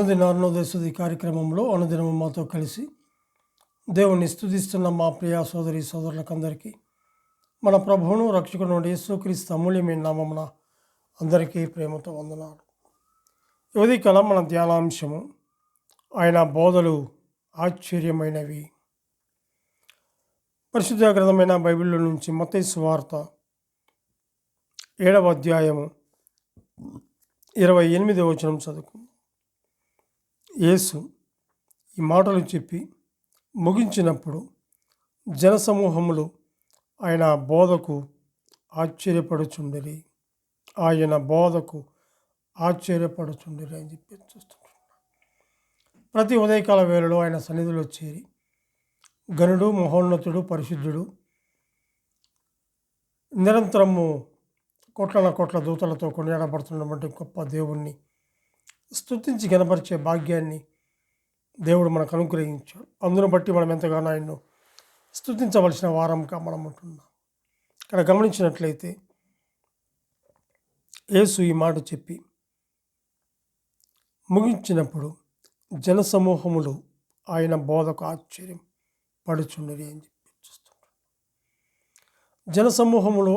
అనుదిన అరుణోదయ కార్యక్రమంలో అనుదినము మాతో కలిసి దేవుణ్ణి స్తుతిస్తున్న మా ప్రియ సోదరి సోదరులకందరికీ మన ప్రభువును రక్షకుడు యేసుక్రీస్తు అమూల్యమైన నామమున అందరికీ ప్రేమతో వందనాలు. ఉదయకాలం మన ధ్యానాంశము ఆయన బోధలు ఆశ్చర్యమైనవి. పరిశుద్ధ గ్రంథమైన బైబిల్లో నుంచి మత్తయి సువార్త 7వ అధ్యాయము 28వ వచనం చదువుకుందాం. యేసు ఈ మాటలు చెప్పి ముగించినప్పుడు జనసమూహములు ఆయన బోధకు ఆశ్చర్యపడుచుండిరి అని చెప్పి చూస్తున్నాం. ప్రతి ఉదయకాల వేళలో ఆయన సన్నిధిలో చేరి గనుడు, మహోన్నతుడు, పరిశుద్ధుడు, నిరంతరము కోట్ల దూతలతో కొనియాడబడుతున్నటువంటి గొప్ప దేవుణ్ణి స్తుతించి గణపరిచే భాగ్యాన్ని దేవుడు మనకు అనుగ్రహించాడు. అందును బట్టి మనం ఎంతగానో ఆయన్ను స్తుతించవలసిన వారంగా మనం ఉంటున్నాం. ఇక్కడ గమనించినట్లయితే యేసు ఈ మాట చెప్పి ముగించినప్పుడు జనసమూహములు ఆయన బోధకు ఆశ్చర్యం పడుచుండరి అని చెప్పి చూస్తున్నాడు. జనసమూహములు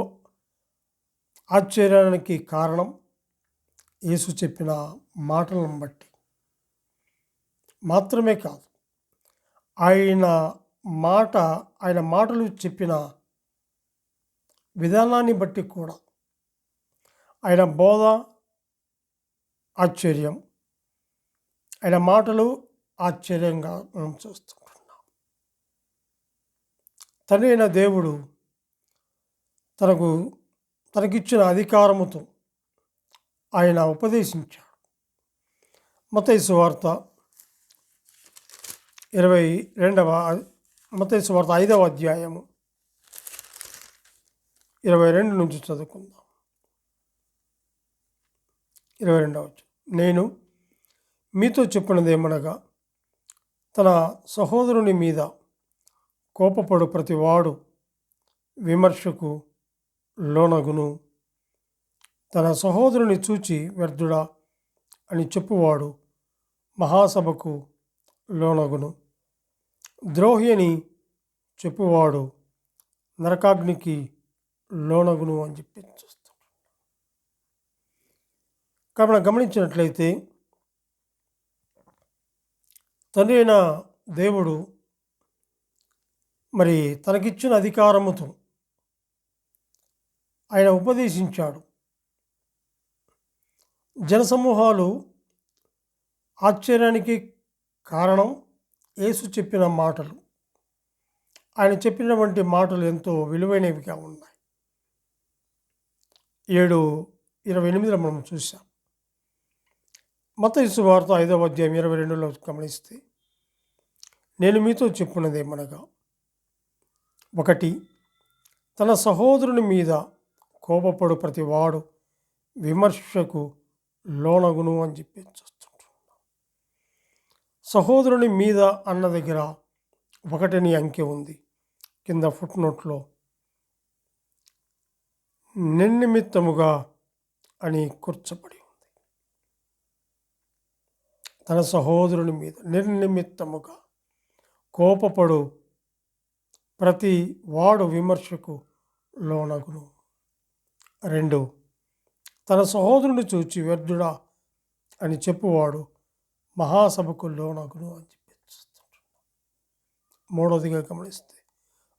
ఆశ్చర్యానికి కారణం యేసు చెప్పిన మాటలను బట్టి మాత్రమే కాదు, ఆయన మాటలు చెప్పిన విధానాన్ని బట్టి కూడా ఆయన బోధ ఆశ్చర్యం, ఆయన మాటలు ఆశ్చర్యంగా మనం చూస్తుంటున్నాం. తండ్రి అయిన దేవుడు తనకిచ్చిన అధికారముతో ఆయన ఉపదేశించాడు. మత్తయి సువార్త 5వ అధ్యాయము 22 నుంచి చదువుకుందాం. 22వ నేను మీతో చెప్పినదేమనగా, తన సహోదరుని మీద కోపపడు ప్రతివాడు విమర్శకు లోనగును, తన సహోదరుని చూచి వ్యర్థుడా అని చెప్పువాడు మహాసభకు లోనగును, ద్రోహి అని చెప్పువాడు నరకాగ్నికి లోనగును అని చెప్పి చూస్తాం. కాబట్టి మనం గమనించినట్లయితే తండ్రి అయిన దేవుడు మరి తనకిచ్చిన అధికారముతో ఆయన ఉపదేశించాడు. జనసమూహాలు ఆశ్చర్యానికి కారణం యేసు చెప్పిన మాటలు. ఆయన చెప్పినటువంటి మాటలు ఎంతో విలువైనవిగా ఉన్నాయి. 7:28 మనం చూసాం. మత్తయి సువార్త 5వ అధ్యాయం 22లో గమనిస్తే, నేను మీతో చెప్పున్నదేమనగా, 1 తన సహోదరుని మీద కోపపడు ప్రతివాడు విమర్శకు లోనగును అని చెప్పి చూస్తుంటున్నాం. సహోదరుని మీద అన్న దగ్గర 1 అంకె ఉంది. కింద ఫుట్నోట్లో నిర్నిమిత్తముగా అని కూర్చబడి ఉంది. తన సహోదరుని మీద నిర్నిమిత్తముగా కోపపడు ప్రతి వాడు విమర్శకు లోనగును. 2 తన సహోదరుని చూచి వ్యర్థుడా అని చెప్పువాడు మహాసభకు లోనగును అని చెప్పి చూస్తుంటున్నాం. 3వదిగా గమనిస్తే,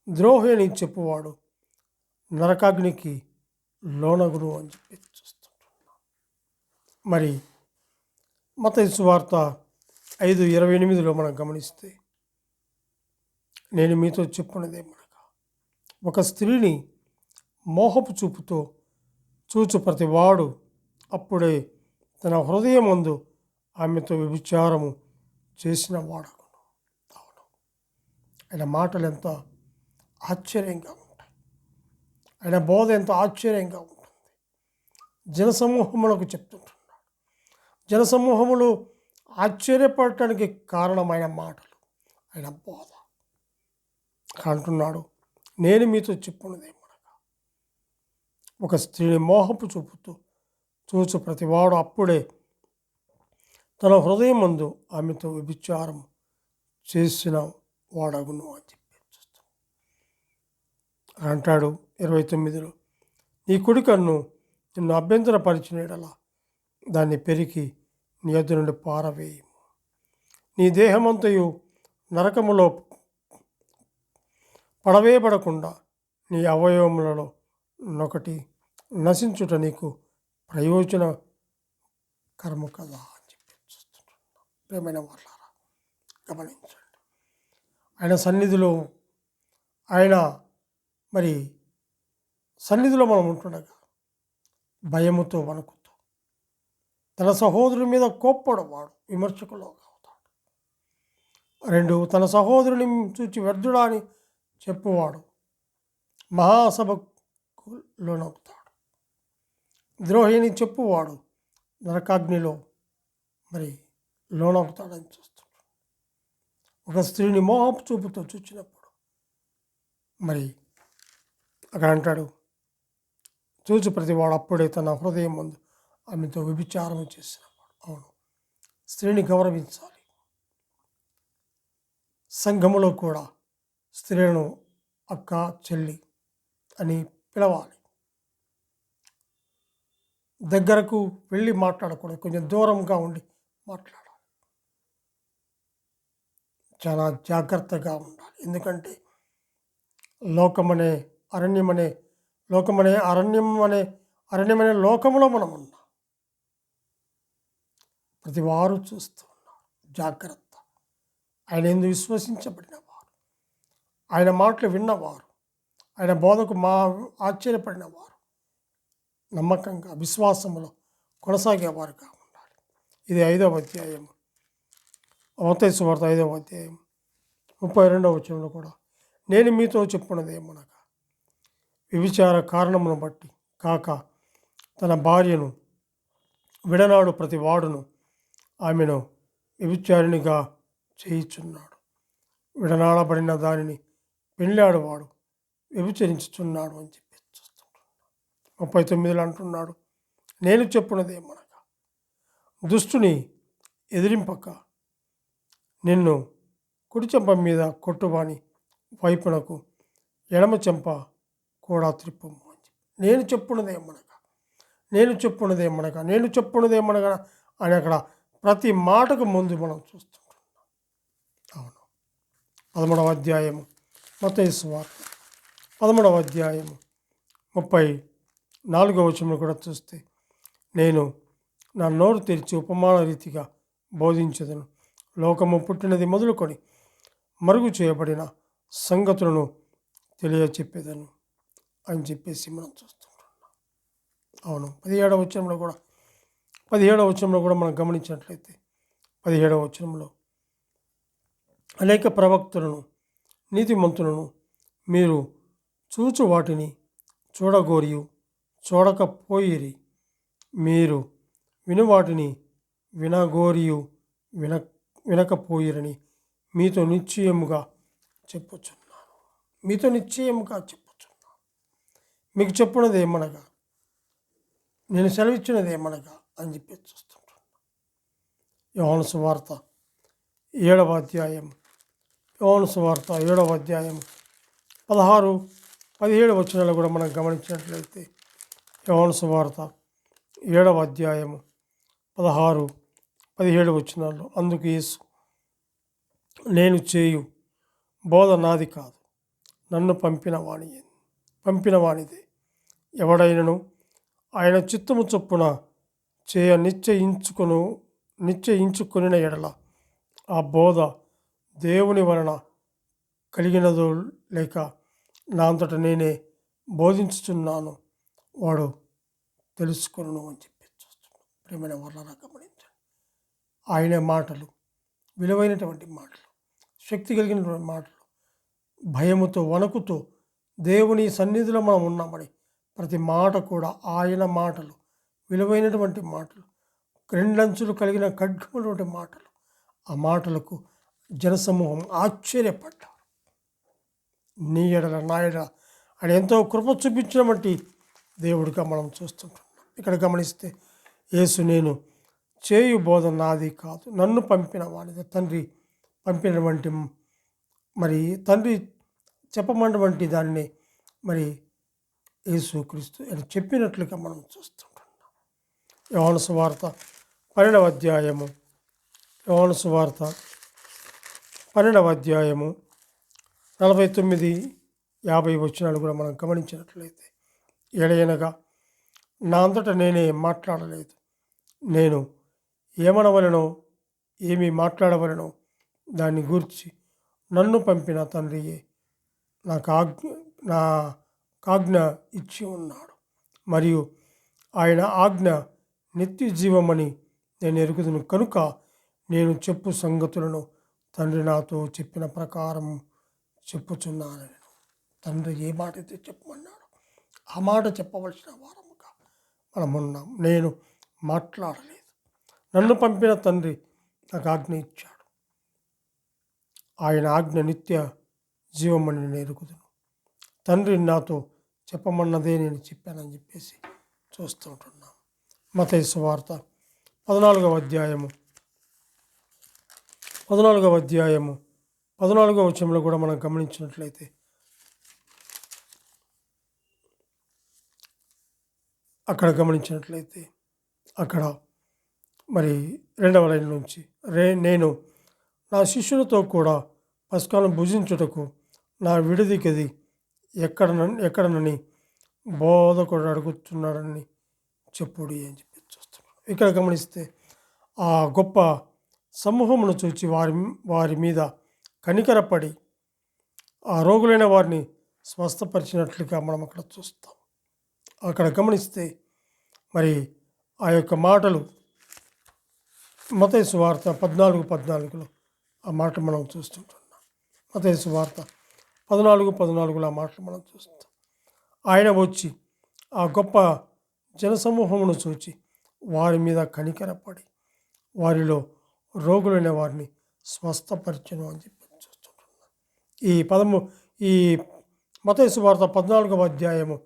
ద్రోహి అని చెప్పువాడు నరకాగ్నికి లోనగును అని చెప్పి చూస్తుంటున్నాం. మరి మత్తయి సువార్త 5:28లో మనం గమనిస్తే, నేను మీతో చెప్పున్నదేమనగా, ఒక స్త్రీని మోహపు చూపుతో చూచు ప్రతివాడు అప్పుడే తన హృదయమందు ఆమెతో వ్యభిచారము చేసిన వాడగును. అవును, ఆయన మాటలు ఎంత ఆశ్చర్యంగా ఉంటాయి, ఆయన బోధ ఎంత ఆశ్చర్యంగా ఉంటుంది. జనసమూహములకు చెప్తుంటున్నాడు. జనసమూహములు ఆశ్చర్యపడటానికి కారణమైన మాటలు, ఆయన బోధ అంటున్నాడు. నేను మీతో చెప్పున్నదేమనగా, ఒక స్త్రీని మోహపు చూపుతూ చూచు ప్రతివాడు అప్పుడే తన హృదయమందు ఆమెతో వ్యభిచారం చేసిన వాడగును అని చెప్పి అంటాడు. 29లో నీ కుడి కన్ను నిన్ను అభ్యంతరపరిచిన యెడల దాన్ని పెరికి నీ యొద్ద నుండి పారవేయము. నీ దేహమంతయు నరకములో పడవేయబడకుండా నీ అవయవములలో నొకటి నశించుట నీకు ప్రయోజనకరము కదా అని చెప్పి చూస్తున్నాం. ప్రియమైన వాళ్ళారా, గమనించండి. ఆయన సన్నిధిలో మనం ఉంటుండగా భయముతో వణుకుతూ తన సహోదరుని మీద కోప్పడవాడు విమర్శకులో అవుతాడు. 2 తన సహోదరుని చూచి వ్యర్థుడా అని చెప్పువాడు మహాసభకు లోనవుతాడు. ద్రోహిని చెప్పువాడు నరకాగ్నిలో లోనవుతాడని చూస్తున్నాడు. ఒక స్త్రీని మోహపు చూపుతో చూచినప్పుడు అక్కడ అంటాడు, చూచి ప్రతివాడు అప్పుడే తన హృదయం ముందు ఆమెతో వ్యభిచారం చేసినవాడు. అవును, స్త్రీని గౌరవించాలి. సంఘములో కూడా స్త్రీలను అక్క, చెల్లి అని పిలవాలి. దగ్గరకు వెళ్ళి మాట్లాడకూడదు, కొంచెం దూరంగా ఉండి మాట్లాడాలి. చాలా జాగ్రత్తగా ఉండాలి. ఎందుకంటే అరణ్యమనే లోకములో మనం ఉన్నాం. ప్రతి వారు చూస్తూ ఉన్నారు. జాగ్రత్త. ఆయన ఎందుకు విశ్వసించబడిన వారు, ఆయన మాటలు విన్నవారు, ఆయన బోధకు ఆశ్చర్యపడిన వారు, నమ్మకంగా విశ్వాసములో కొనసాగేవారుగా ఉండాలి. ఇది 5వ అధ్యాయం, మత్తయి సువార్త 5వ అధ్యాయం 32వ వచనంలో కూడా నేను మీతో చెప్పున్నదేమనగా వ్యభిచార కారణమును బట్టి కాక తన భార్యను విడనాడు ప్రతి వాడును ఆమెను వ్యభిచారిణిగా చేయుచున్నాడు. విడనాడబడిన దానిని పెళ్ళాడువాడు వ్యభిచరించుచున్నాడు అని చెప్పి చూస్తుంటున్నాడు. 39లో అంటున్నాడు, నేను చెప్పున్నదేమనగా దుష్టుని ఎదిరింపక నిన్ను కుడి చెంప మీద కొట్టువాని వైపునకు ఎడమ చెంప కూడా త్రిప్పము అని చెప్పి నేను చెప్పున్నదేమనగా అని అక్కడ ప్రతి మాటకు ముందు మనం చూస్తుంటున్నాం. అవును, 13వ అధ్యాయము మత్తయి సువార్త 13వ అధ్యాయము 34వ వచనం కూడా చూస్తే నేను నా నోరు తెరిచి ఉపమాన రీతిగా బోధించదను, లోకము పుట్టినది మొదలుకొని మరుగు చేయబడిన సంగతులను తెలియచెప్పేదను అని చెప్పేసి మనం చూస్తుంటున్నాం. అవును, 17వ వచనంలో కూడా మనం గమనించినట్లయితే 17వ వచనంలో అనేక ప్రవక్తలను నీతిమంతులను మీరు చూచు వాటిని చూడగోరియు చూడకపోయిరి, మీరు వినువాటిని వినగోరియు వినకపోయిరని మీతో నిశ్చయముగా చెప్పుచున్నాను. మీకు చెప్పున్నది ఏమనగా నేను సెలవిచ్చినది ఏమనగా అని చెప్పి చూస్తుంటున్నాను. యోహాను సువార్త 7వ అధ్యాయం 16-17 వచనాలు కూడా మనం గమనించినట్లయితే యోహాను సువార్త 7వ అధ్యాయము 16-17 వచనాల్లో అందుకు యేసు, నేను చేయు బోధ నాది కాదు, నన్ను పంపిన వానిదే. ఎవడైనను ఆయన చిత్తము చొప్పున చేయ నిశ్చయించుకొనిన ఎడల ఆ బోధ దేవుని వలన కలిగినదో లేక నా అంతట నేనే బోధించుచున్నాను వాడు తెలుసుకొను అని చెప్పి చూస్తున్నాను. ప్రియమైన వాళ్ళ గమనించండి, ఆయన మాటలు విలువైనటువంటి మాటలు, శక్తి కలిగినటువంటి మాటలు, భయముతో వణుకుతో దేవుని సన్నిధిలో మనం ఉన్నామని ప్రతి మాట కూడా ఆయన మాటలు, విలువైనటువంటి మాటలు, 2 అంచులు కలిగిన ఖడ్గములటువంటి మాటలు. ఆ మాటలకు జనసమూహం ఆశ్చర్యపడ్డారు. నీ ఎడల నా ఎడల ఆయన ఎంతో కృప చూపించినటువంటి దేవుడిగా మనం చూస్తుంటున్నాం. ఇక్కడ గమనిస్తే యేసు, నేను చేయు బోధ నాది కాదు, నన్ను పంపిన వాడిది. తండ్రి పంపినటువంటి మరి తండ్రి చెప్పమన్నటువంటి దాన్ని మరి యేసుక్రీస్తు అని చెప్పినట్లుగా మనం చూస్తుంటున్నాం. యోహాను సువార్త 12వ అధ్యాయము, యోహాను సువార్త 12వ అధ్యాయము 49-50 వచనాలు కూడా మనం గమనించినట్లయితే, ఎడయనగా నా అంతటా నేనే మాట్లాడలేదు, నేను ఏమనవలనో ఏమి మాట్లాడవలనో దాన్ని గూర్చి నన్ను పంపిన తండ్రియే నాకాజ్ఞ ఇచ్చి ఉన్నాడు. మరియు ఆయన ఆజ్ఞ నిత్య జీవమని నేను ఎరుగుదును కనుక నేను చెప్పు సంగతులను తండ్రి నాతో చెప్పిన ప్రకారం చెప్పుచున్నాను. తండ్రి ఏ మాట అయితే చెప్పమన్నాడు ఆ మాట చెప్పవలసిన వారముగా మనమున్నాం. నేను మాట్లాడలేదు, నన్ను పంపిన తండ్రి నాకు ఆజ్ఞ ఇచ్చాడు. ఆయన ఆజ్ఞ నిత్య జీవమని నేను ఎరుగుదును. తండ్రి నాతో చెప్పమన్నదే నేను చెప్పానని చెప్పేసి చూస్తుంటున్నాం. మత్తయి సువార్త 14వ అధ్యాయము 14వ వచనంలో కూడా మనం గమనించినట్లయితే, అక్కడ మరి 2వ లైన్ నుంచి, నేను నా శిష్యులతో కూడా పస్కాలను భుజించుటకు నా విడిది గది ఎక్కడనని బోధకుడు అడుగుతున్నాడని చెప్పుడి అని చెప్పి చూస్తున్నాడు. ఇక్కడ గమనిస్తే ఆ గొప్ప సమూహమును చూచి వారి మీద కనికరపడి ఆ రోగులైన వారిని స్వస్థపరిచినట్లుగా మనం అక్కడ చూస్తాం. అక్కడ గమనిస్తే మరి ఆ యొక్క మాటలు మత్తయి సువార్త 14:14లో ఆ మాట మనం చూస్తుంటున్నాం. మత్తయి సువార్త 14:14లో ఆ మాటలు మనం చూస్తాం. ఆయన వచ్చి ఆ గొప్ప జనసమూహమును చూచి వారి మీద కనికరపడి వారిలో రోగులైన వారిని స్వస్థపరిచను అని చెప్పి చూస్తుంటున్నాం. ఈ మత్తయి సువార్త 14వ అధ్యాయము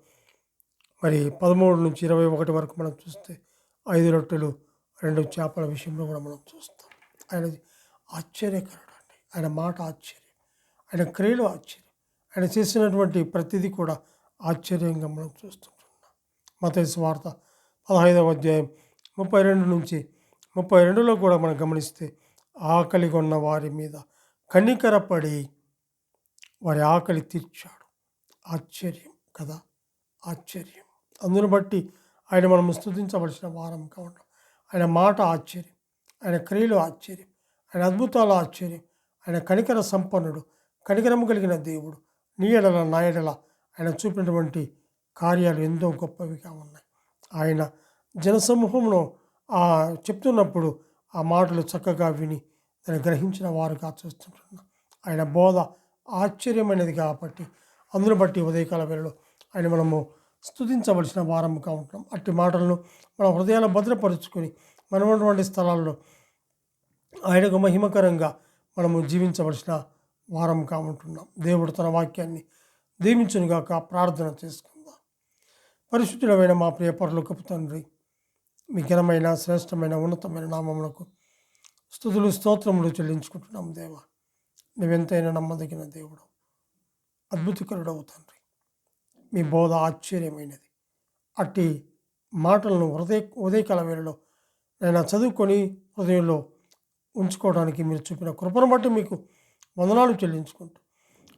మరి 13-21 వరకు మనం చూస్తే 5 రొట్టెలు 2 చేపల విషయంలో కూడా మనం చూస్తాం. ఆయన ఆశ్చర్యకరుడు అండి. ఆయన మాట ఆశ్చర్యం, ఆయన క్రియలు ఆశ్చర్యం, ఆయన చేసినటువంటి ప్రతిదీ కూడా ఆశ్చర్యంగా మనం చూస్తుంటున్నాం. మత్తయి సువార్త 15వ అధ్యాయం 32-32లో కూడా మనం గమనిస్తే, ఆకలి కొన్న వారి మీద కనికరపడి వారి ఆకలి తీర్చాడు. ఆశ్చర్యం కదా, ఆశ్చర్యం. అందును బట్టి ఆయన మనము స్తుతించవలసిన వారం కావడం. ఆయన మాట ఆశ్చర్యం, ఆయన క్రియలు ఆశ్చర్యం, ఆయన అద్భుతాలు ఆశ్చర్యం. ఆయన కనికర సంపన్నుడు, కనికరము కలిగిన దేవుడు. నీ ఎడల నా ఎడల ఆయన చూపినటువంటి కార్యాలు ఎంతో గొప్పవిగా ఉన్నాయి. ఆయన జనసమూహంలో చెప్తున్నప్పుడు ఆ మాటలు చక్కగా విని దాన్ని గ్రహించిన వారుగా చూస్తుంటున్నాం. ఆయన బోధ ఆశ్చర్యమైనది కాబట్టి అందును బట్టి ఉదయకాల వేళలో ఆయన మనము స్తుతించవలసిన వారముగా ఉంటున్నాం. అట్టి మాటలను మన హృదయాలు భద్రపరుచుకొని మనం ఉన్నటువంటి స్థలాల్లో ఆయనకు మహిమకరంగా మనము జీవించవలసిన వారముగా ఉంటున్నాం. దేవుడు తన వాక్యాన్ని దీవించునుగాక. ప్రార్థన చేసుకుందాం. పరిశుద్ధుడమైన మా ప్రియ పరలోకపు తండ్రి, మీ ఘనమైన శ్రేష్టమైన ఉన్నతమైన నామములకు స్తుతులు స్తోత్రములు చెల్లించుకుంటున్నాం. దేవా, నువ్వెంతైనా నమ్మదగిన దేవుడు, అద్భుతకరుడవు తండ్రి. మీ బోధ ఆశ్చర్యమైనది. అట్టి మాటలను ఉదయకాల వేళలో నేను చదువుకొని హృదయంలో ఉంచుకోవడానికి మీరు చూపిన కృపను బట్టి మీకు వందనాలు చెల్లించుకుంటూ,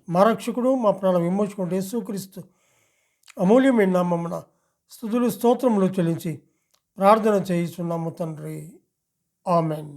మా రక్షకుడు మా ప్రాణం విమోచుకుంటూ యేసుక్రీస్తు అమూల్యమైన నామమున స్తుతులు స్తోత్రములు చెల్లించి ప్రార్థన చేయిస్తున్నాము తండ్రి. ఆమెన్.